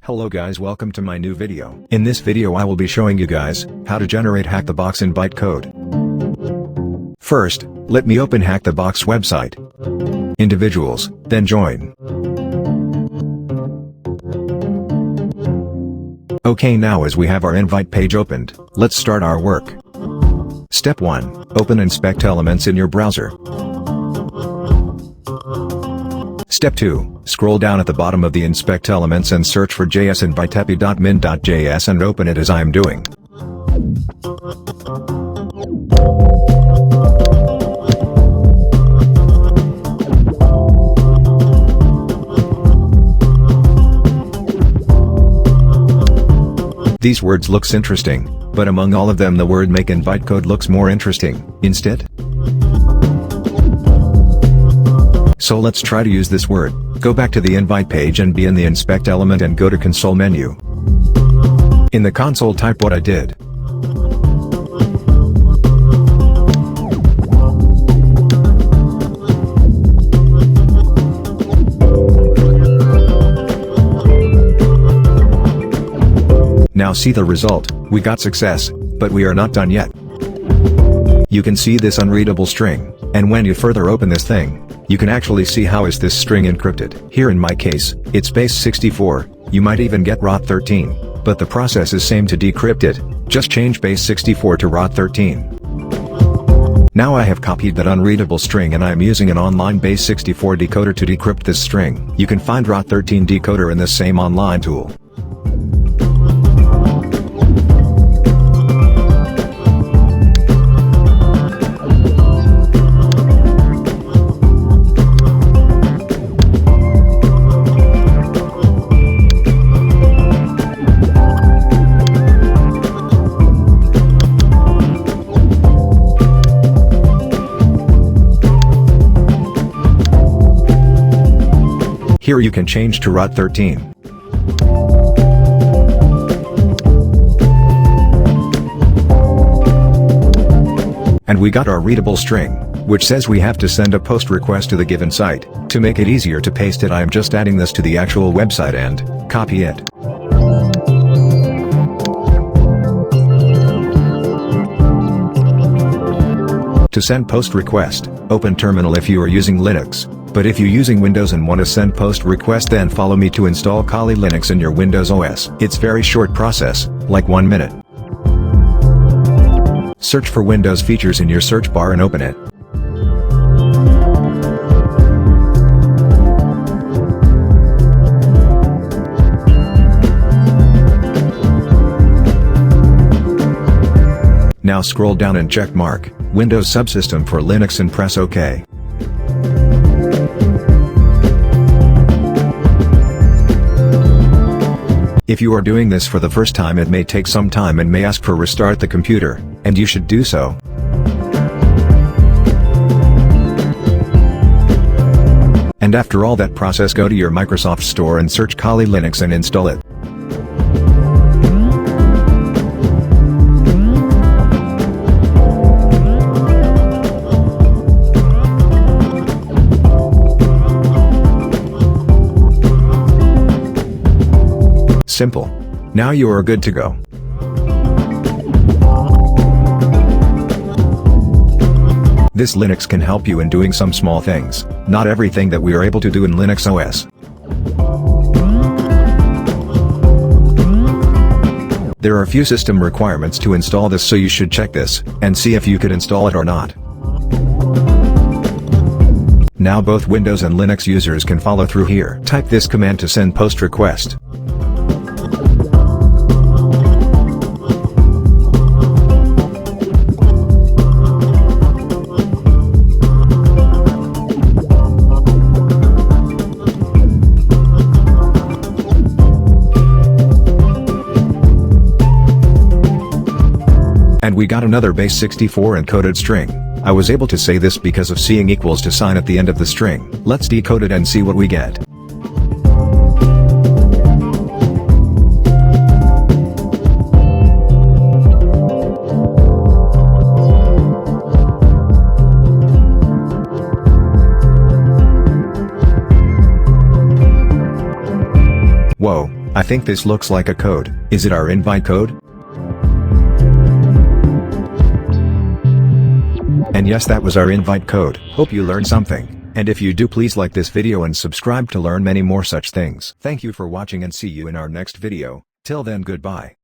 Hello guys, welcome to my new video. In this video I will be showing you guys how to generate Hack the Box invite code. First, let me open Hack the Box website. Individuals, then join. Okay, now as we have our invite page opened, let's start our work. Step 1. Open Inspect Elements in your browser. Step 2. Scroll down at the bottom of the Inspect Elements and search for jsinviteepi.min.js and open it as I am doing. These words looks interesting, but among all of them the word make invite code looks more interesting, instead. So let's try to use this word. Go back to the invite page and be in the inspect element and go to console menu. In the console type what I did. Now see the result, we got success, but we are not done yet. You can see this unreadable string, and when you further open this thing, you can actually see how is this string encrypted. Here in my case, it's base 64, you might even get ROT13, but the process is same to decrypt it, just change base 64 to ROT13. Now I have copied that unreadable string and I am using an online base 64 decoder to decrypt this string. You can find ROT13 decoder in this same online tool. Here you can change to ROT13. And we got our readable string, which says we have to send a post request to the given site. To make it easier to paste it I am just adding this to the actual website and copy it. To send post request, open terminal if you are using Linux. But if you're using Windows and want to send post request then follow me to install Kali Linux in your Windows OS. It's very short process, like 1 minute. Search for Windows features in your search bar and open it. Now scroll down and check mark Windows Subsystem for Linux and press OK. If you are doing this for the first time it may take some time and may ask for restart the computer, and you should do so. And after all that process go to your Microsoft Store and search Kali Linux and install it. Simple. Now you are good to go. This Linux can help you in doing some small things, not everything that we are able to do in Linux OS. There are a few system requirements to install this so you should check this, and see if you could install it or not. Now both Windows and Linux users can follow through here. Type this command to send post request. And we got another base 64 encoded string. I was able to say this because of seeing equals to sign at the end of the string. Let's decode it and see what we get. think this looks like a code. Is it our invite code? And yes, that was our invite code. Hope you learned something. And if you do, please like this video and subscribe to learn many more such things. Thank you for watching and see you in our next video. Till then, goodbye.